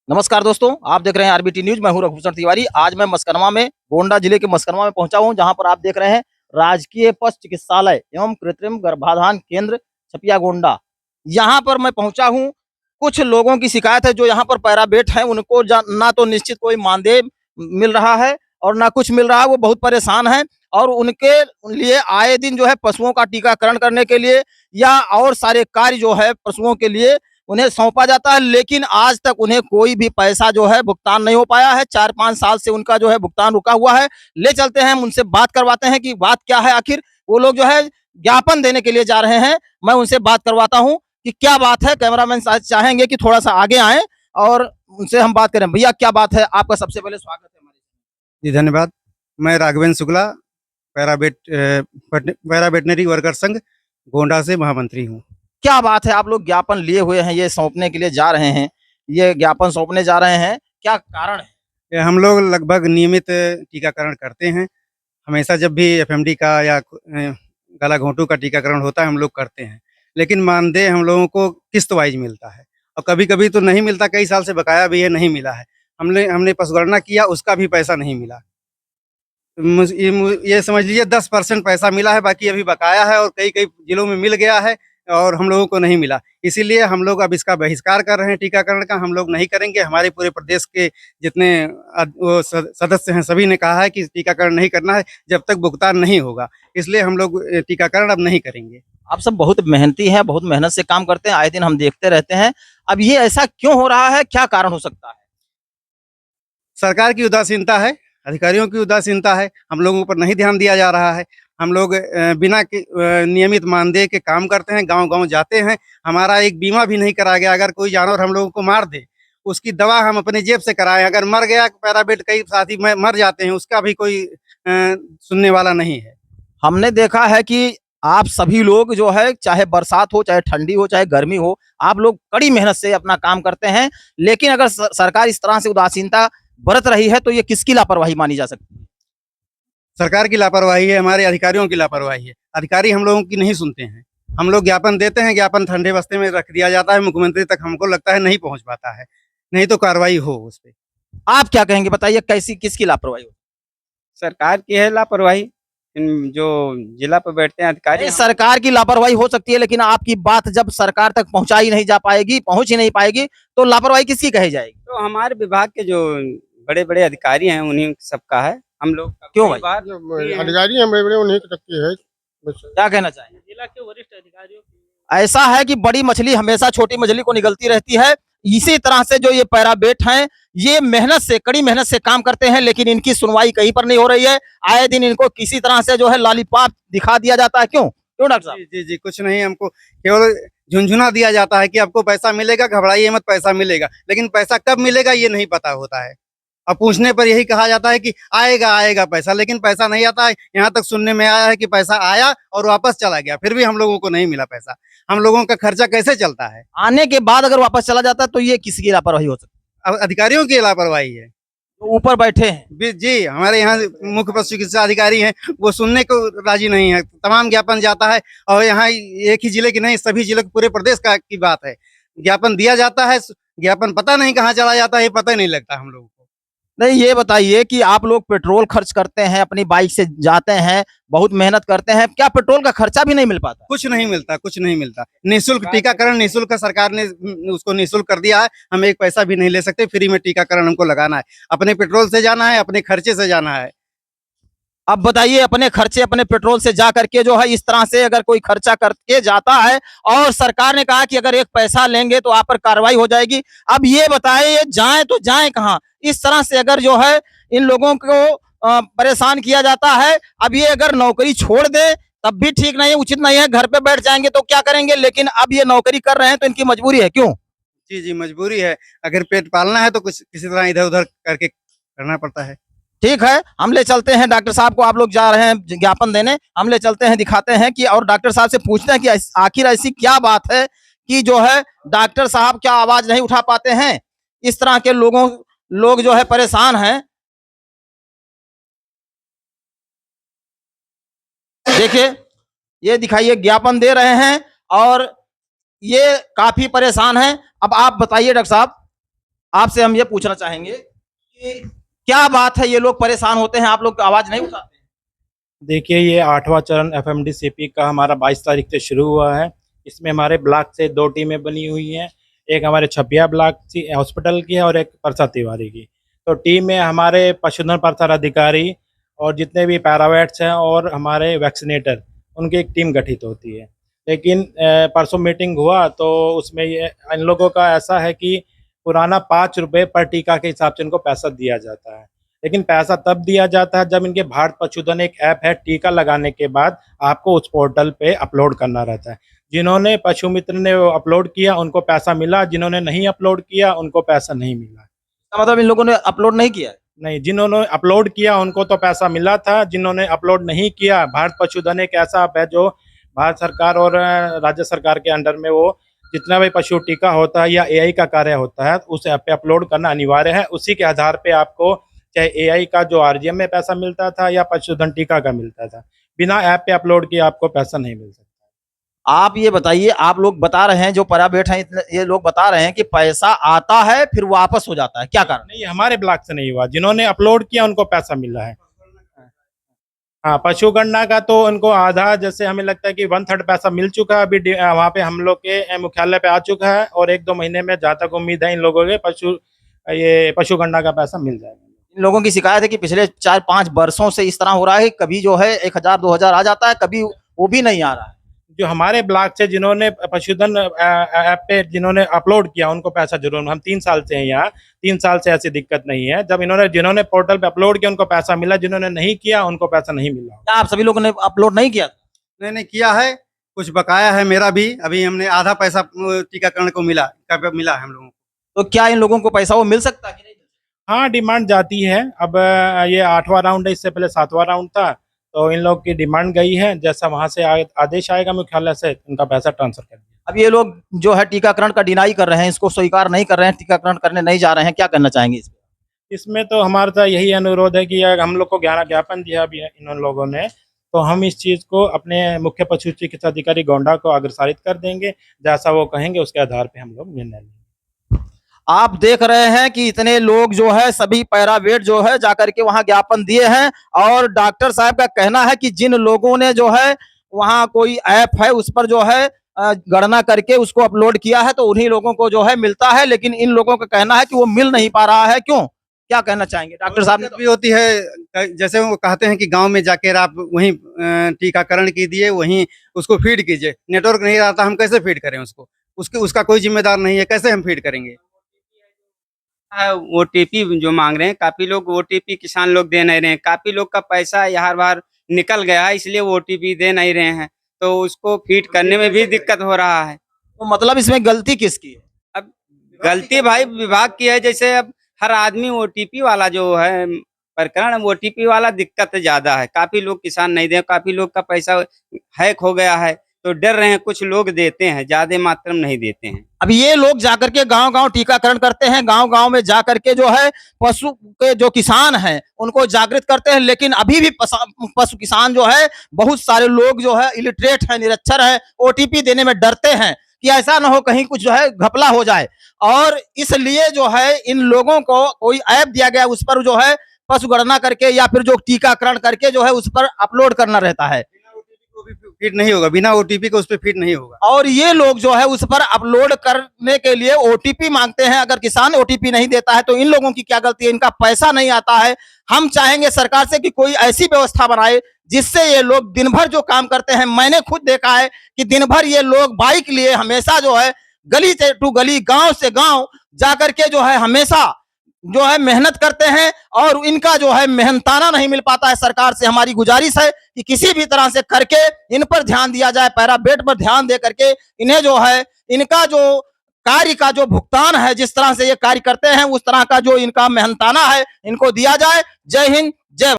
नमस्कार दोस्तों, आप देख रहे हैं आरबीटी न्यूज। मैं हूं रघुभूषण तिवारी। आज मैं मस्करमा में गोंडा जिले के मस्करमा में पहुंचा हूं, जहां पर आप देख रहे हैं राजकीय पशु चिकित्सालय एवं कृत्रिम गर्भाधान केंद्र छपिया गोंडा। यहां पर मैं पहुंचा हूं। कुछ लोगों की शिकायत है जो यहां पर पैराबेट हैं, उनको ना तो निश्चित कोई मानदेय मिल रहा है और ना कुछ मिल रहा है। वो बहुत परेशान हैं और उनके लिए आए दिन जो है पशुओं का टीकाकरण करने के लिए या और सारे कार्य जो है पशुओं के लिए उन्हें सौंपा जाता है, लेकिन आज तक उन्हें कोई भी पैसा जो है भुगतान नहीं हो पाया है। 4-5 साल से उनका जो है भुगतान रुका हुआ है। ले चलते हैं, उनसे बात करवाते हैं कि बात क्या है आखिर। वो लोग जो है ज्ञापन देने के लिए जा रहे हैं। मैं उनसे बात करवाता हूँ कि क्या बात है। कैमरामैन चाहेंगे कि थोड़ा सा आगे आए और उनसे हम बात करें। भैया क्या बात है? आपका सबसे पहले स्वागत है हमारे। जी धन्यवाद। मैं राघवेंद्र शुक्ला पैरावेटनरी वर्कर संघ गोंडा से महामंत्री हूँ। क्या बात है, आप लोग ज्ञापन लिए हुए हैं, ये सौंपने के लिए जा रहे हैं, ये ज्ञापन सौंपने जा रहे हैं, क्या कारण है? हम लोग लगभग नियमित टीकाकरण करते हैं। हमेशा जब भी एफएमडी का या गला घोंटू का टीकाकरण होता है हम लोग करते हैं, लेकिन मानदेय हम लोगों को किस्त वाइज मिलता है और कभी-कभी तो नहीं मिलता। कई साल से बकाया भी है, नहीं मिला है। हमने पशुगणना किया, उसका भी पैसा नहीं मिला। ये समझ लीजिए 10% पैसा मिला है, बाकी अभी बकाया है और कई-कई जिलों में मिल गया है और हम लोगों को नहीं मिला। इसीलिए हम लोग अब इसका बहिष्कार कर रहे हैं टीकाकरण का। हम लोग नहीं करेंगे। हमारे पूरे प्रदेश के जितने सदस्य हैं सभी ने कहा है कि टीकाकरण नहीं करना है जब तक भुगतान नहीं होगा। इसलिए हम लोग टीकाकरण अब नहीं करेंगे। आप सब बहुत मेहनती हैं, बहुत मेहनत से काम करते हैं, आए दिन हम देखते रहते हैं। अब ये ऐसा क्यों हो रहा है? क्या कारण हो सकता है? सरकार की उदासीनता है, अधिकारियों की उदासीनता है। हम लोगों पर नहीं ध्यान दिया जा रहा है। हम लोग बिना नियमित मानदेय के काम करते हैं, गाँव-गाँव जाते हैं। हमारा एक बीमा भी नहीं कराया गया। अगर कोई जानवर हम लोगों को मार दे, उसकी दवा हम अपनी जेब से कराएँ। अगर मर गया पैराबेट, कई साथी मर जाते हैं, उसका भी कोई सुनने वाला नहीं है। हमने देखा है कि आप सभी लोग जो है, चाहे बरसात हो, चाहे ठंडी हो, चाहे गर्मी हो, आप लोग कड़ी मेहनत से अपना काम करते हैं। लेकिन अगर सरकार इस तरह से उदासीनता बरत रही है, तो ये किसकी लापरवाही मानी जा सकती है? सरकार की लापरवाही है, हमारे अधिकारियों की लापरवाही है। अधिकारी हम लोगों की नहीं सुनते हैं। हम लोग ज्ञापन देते हैं, ज्ञापन ठंडे बस्ते में रख दिया जाता है। मुख्यमंत्री तक हमको लगता है नहीं पहुँच पाता है, नहीं तो कार्रवाई हो उस पे। आप क्या कहेंगे, बताइए कैसी किसकी लापरवाही? सरकार की है लापरवाही। जो जिला पे बैठते हैं अधिकारी। नहीं, सरकार की लापरवाही हो सकती है, लेकिन आपकी बात जब सरकार तक पहुंचाई नहीं जा पाएगी, पहुंच ही नहीं पाएगी, तो लापरवाही किसकी कही जाएगी? तो हमारे विभाग के जो बड़े-बड़े अधिकारी हैं उन्हीं सबका है। हम लोग क्यों भाई? अधिकारी हैं बड़े-बड़े, उन्हीं की रखी है। बस क्या कहना चाहेंगे? जिला के वरिष्ठ अधिकारियों ऐसा है कि बड़ी मछली हमेशा छोटी मछली को निगलती रहती है। इसी तरह से जो ये पैराबेट हैं, ये मेहनत से, कड़ी मेहनत से काम करते हैं, लेकिन इनकी सुनवाई कहीं पर नहीं हो रही है। आए दिन इनको किसी तरह से जो है लॉलीपॉप दिखा दिया जाता है। क्यों क्यों डॉक्टर साहब? जी, जी, जी, कुछ नहीं, हमको केवल झुनझुना दिया जाता है कि आपको पैसा मिलेगा, घबराइए मत, पैसा मिलेगा। लेकिन पैसा कब मिलेगा ये नहीं पता होता है। और पूछने पर यही कहा जाता है कि आएगा, आएगा पैसा, लेकिन पैसा नहीं आता है। यहाँ तक सुनने में आया है कि पैसा आया और वापस चला गया, फिर भी हम लोगों को नहीं मिला पैसा। हम लोगों का खर्चा कैसे चलता है? आने के बाद अगर वापस चला जाता है, तो ये किसकी लापरवाही हो सकती अब अधिकारियों की लापरवाही है। है? ऊपर बैठे हैं। जी, हमारे यहाँ मुख्य पशु चिकित्सा अधिकारी हैं, वो सुनने को राजी नहीं है। तमाम ज्ञापन जाता है और यहाँ एक ही जिले की नहीं, सभी जिलों के पूरे प्रदेश का की बात है। ज्ञापन दिया जाता है, ज्ञापन पता नहीं कहाँ चला जाता है, ये पता ही नहीं लगता हम लोगों को। नहीं, ये बताइए कि आप लोग पेट्रोल खर्च करते हैं, अपनी बाइक से जाते हैं, बहुत मेहनत करते हैं, क्या पेट्रोल का खर्चा भी नहीं मिल पाता? कुछ नहीं मिलता, कुछ नहीं मिलता। निःशुल्क टीकाकरण, निःशुल्क सरकार ने उसको निःशुल्क कर दिया है। हम एक पैसा भी नहीं ले सकते, फ्री में टीकाकरण हमको लगाना है। अपने पेट्रोल से जाना है, अपने खर्चे से जाना है। अब बताइए, अपने खर्चे अपने पेट्रोल से जा करके जो है, इस तरह से अगर कोई खर्चा करके जाता है और सरकार ने कहा कि अगर एक पैसा लेंगे तो आप पर कार्रवाई हो जाएगी। अब ये बताइए, जाएं तो जाएं कहाँ? इस तरह से अगर जो है इन लोगों को परेशान किया जाता है। अब ये अगर नौकरी छोड़ दे तब भी ठीक नहीं है, उचित नहीं है। घर पे बैठ जाएंगे तो क्या करेंगे? लेकिन अब ये नौकरी कर रहे हैं तो इनकी मजबूरी है। क्यों? जी, जी, मजबूरी है। अगर पेट पालना है तो कुछ किसी तरह इधर-उधर करके करना पड़ता है। ठीक है, हम ले चलते हैं डॉक्टर साहब को। आप लोग जा रहे हैं ज्ञापन देने, हम ले चलते हैं, दिखाते हैं कि और डॉक्टर साहब से पूछते हैं कि आखिर ऐसी क्या बात है कि जो है डॉक्टर साहब क्या आवाज नहीं उठा पाते हैं? इस तरह के लोग जो है परेशान हैं। देखिए, ये दिखाइए, ज्ञापन दे रहे हैं और ये काफी परेशान हैं। अब आप बताइए डॉक्टर साहब, आपसे हम ये पूछना चाहेंगे कि क्या बात है, ये लोग परेशान होते हैं, आप लोग आवाज नहीं उठाते? देखिए, ये 8वां चरण एफएमडीसीपी का हमारा 22 तारीख से शुरू हुआ है। इसमें हमारे ब्लॉक से 2 टीमें बनी हुई हैं। एक हमारे छपिया ब्लॉक हॉस्पिटल की है और एक परसा तिवारी की। तो टीम में हमारे पशुधन प्रसार अधिकारी और जितने भी पैरावेट्स हैं और हमारे वैक्सीनेटर, उनकी एक टीम गठित होती है। लेकिन परसों मीटिंग हुआ तो उसमें ये इन लोगों का ऐसा है कि पुराना 5 रुपये पर टीका के हिसाब से इनको पैसा दिया जाता है। लेकिन पैसा तब दिया जाता है जब इनके भारत पशुधन एक ऐप है, टीका लगाने के बाद आपको उस पोर्टल पे अपलोड करना रहता है। जिन्होंने पशु मित्र ने वो अपलोड किया उनको पैसा मिला, जिन्होंने नहीं अपलोड किया उनको पैसा नहीं मिला। इसका मतलब इन लोगों ने अपलोड नहीं किया है? नहीं, जिन्होंने अपलोड किया उनको तो पैसा मिला था, जिन्होंने अपलोड नहीं किया, भारत पशुधन एक ऐसा ऐप है जो भारत सरकार और राज्य सरकार के अंडर में वो जितना भी पशु टीका होता है या एआई का कार्य होता है उस ऐप पे अपलोड करना अनिवार्य है। उसी के आधार पे आपको चाहे एआई का जो आरजीएम में पैसा मिलता था या पशुधन टीका का मिलता था, बिना ऐप पे अपलोड किए आपको पैसा नहीं मिल सकता। आप ये बताइए, आप लोग बता रहे हैं जो प्राइवेट हैं ये लोग बता रहे हैं कि पैसा आता है फिर वापस हो जाता है, क्या कारण? नहीं, हमारे ब्लॉक से नहीं हुआ, जिन्होंने अपलोड किया उनको पैसा मिला है। हाँ, पशु गणना का तो उनको आधा, जैसे हमें लगता है कि 1/3 पैसा मिल चुका है। अभी वहाँ पे हम लोग के मुख्यालय पे आ चुका है और 1-2 महीने में जहाँ तक उम्मीद है इन लोगों के पशु गणना का पैसा मिल जाएगा। इन लोगों की शिकायत है कि पिछले 4-5 वर्षों से इस तरह हो रहा है, कभी जो है 1000-2000 आ जाता है, कभी वो भी नहीं आ रहा है। जो हमारे ब्लॉक से जिन्होंने पशुधन ऐप पे जिन्होंने अपलोड किया उनको पैसा जरूर, हम 3 साल से हैं यहाँ, 3 साल से ऐसी दिक्कत नहीं है। जब जिन्होंने पोर्टल पे अपलोड किया उनको पैसा मिला, जिन्होंने नहीं किया उनको पैसा नहीं मिला। क्या आप सभी लोगों ने अपलोड नहीं किया? मैंने किया है, कुछ बकाया है मेरा भी। अभी हमने आधा पैसा टीकाकरण को मिला है हम लोगों को। तो क्या इन लोगों को पैसा वो मिल सकता है कि नहीं? हाँ, डिमांड जाती है। अब ये 8वां राउंड है, इससे पहले 7वां राउंड था, तो इन लोग की डिमांड गई है। जैसा वहां से आदेश आएगा मुख्यालय से, उनका पैसा ट्रांसफर कर दिया। अब ये लोग जो है टीकाकरण का डिनाई कर रहे हैं, इसको स्वीकार नहीं कर रहे हैं, टीकाकरण करने नहीं जा रहे हैं, क्या करना चाहेंगे इस पे? इसमें तो हमारा तो यही अनुरोध है कि हम लोग को ज्ञापन दिया अभी इन लोगों ने, तो हम इस चीज को अपने मुख्य पशु चिकित्सा अधिकारी गोंडा को अग्रसारित कर देंगे। जैसा वो कहेंगे उसके आधार पे हम लोग निर्णय लेंगे। आप देख रहे हैं कि इतने लोग जो है सभी पैरावेट जो है जाकर के वहां ज्ञापन दिए हैं और डॉक्टर साहब का कहना है कि जिन लोगों ने जो है वहां कोई ऐप है उस पर जो है गणना करके उसको अपलोड किया है तो उन्हीं लोगों को जो है मिलता है, लेकिन इन लोगों का कहना है कि वो मिल नहीं पा रहा है। क्यों, क्या कहना चाहेंगे डॉक्टर साहब ने? दिक्कत भी होती है, जैसे वो कहते हैं कि गांव में जाकर आप वहीं टीकाकरण कीजिए, वहीं उसको फीड कीजिए। नेटवर्क नहीं रहता, हम कैसे फीड करें उसको? उसका कोई जिम्मेदार नहीं है, कैसे हम फीड करेंगे? ओटीपी जो मांग रहे हैं, काफी लोग ओटीपी किसान लोग दे नहीं रहे हैं। काफी लोग का पैसा यहाँ बाहर निकल गया है, इसलिए ओटीपी दे नहीं रहे हैं, तो उसको फीड करने में भी दिक्कत हो रहा है। तो मतलब इसमें गलती किसकी है? अब गलती भाई विभाग की है। जैसे अब हर आदमी ओटीपी वाला जो है प्रकरण, ओटीपी वाला दिक्कत ज्यादा है। काफी लोग किसान नहीं दे, काफी लोग का पैसा हैक हो गया है तो डर रहे हैं। कुछ लोग देते हैं, ज्यादा मात्रा में नहीं देते हैं। अब ये लोग जाकर के गांव-गांव टीकाकरण करते हैं, गांव-गांव में जाकर के जो है पशु के जो किसान हैं उनको जागृत करते हैं, लेकिन अभी भी पशु किसान जो है बहुत सारे लोग जो है इलिटरेट है, निरक्षर है, ओटीपी देने में डरते हैं कि ऐसा ना हो कहीं कुछ जो है घपला हो जाए, और इसलिए जो है इन लोगों को कोई ऐप दिया गया उस पर जो है पशु गणना करके या फिर जो टीकाकरण करके जो है उस पर अपलोड करना रहता है। फीड नहीं होगा, बिना ओटीपी के उस पर फीड नहीं होगा। और ये लोग जो है उस पर अपलोड करने के लिए ओटीपी मांगते हैं। अगर किसान ओटीपी नहीं देता है तो इन लोगों की क्या गलती है? इनका पैसा नहीं आता है। हम चाहेंगे सरकार से कि कोई ऐसी व्यवस्था बनाए जिससे ये लोग दिन भर जो काम करते हैं, मैंने खुद देखा है कि दिन भर ये लोग बाइक लिए हमेशा जो है गली से टू गली, गांव से गांव जाकर के जो है हमेशा जो है मेहनत करते हैं और इनका जो है मेहनताना नहीं मिल पाता है। सरकार से हमारी गुजारिश है कि किसी भी तरह से करके इन पर ध्यान दिया जाए, पैरावेट पर ध्यान दे करके इन्हें जो है इनका जो कार्य का जो भुगतान है, जिस तरह से ये कार्य करते हैं उस तरह का जो इनका मेहनताना है इनको दिया जाए। जय हिंद, जय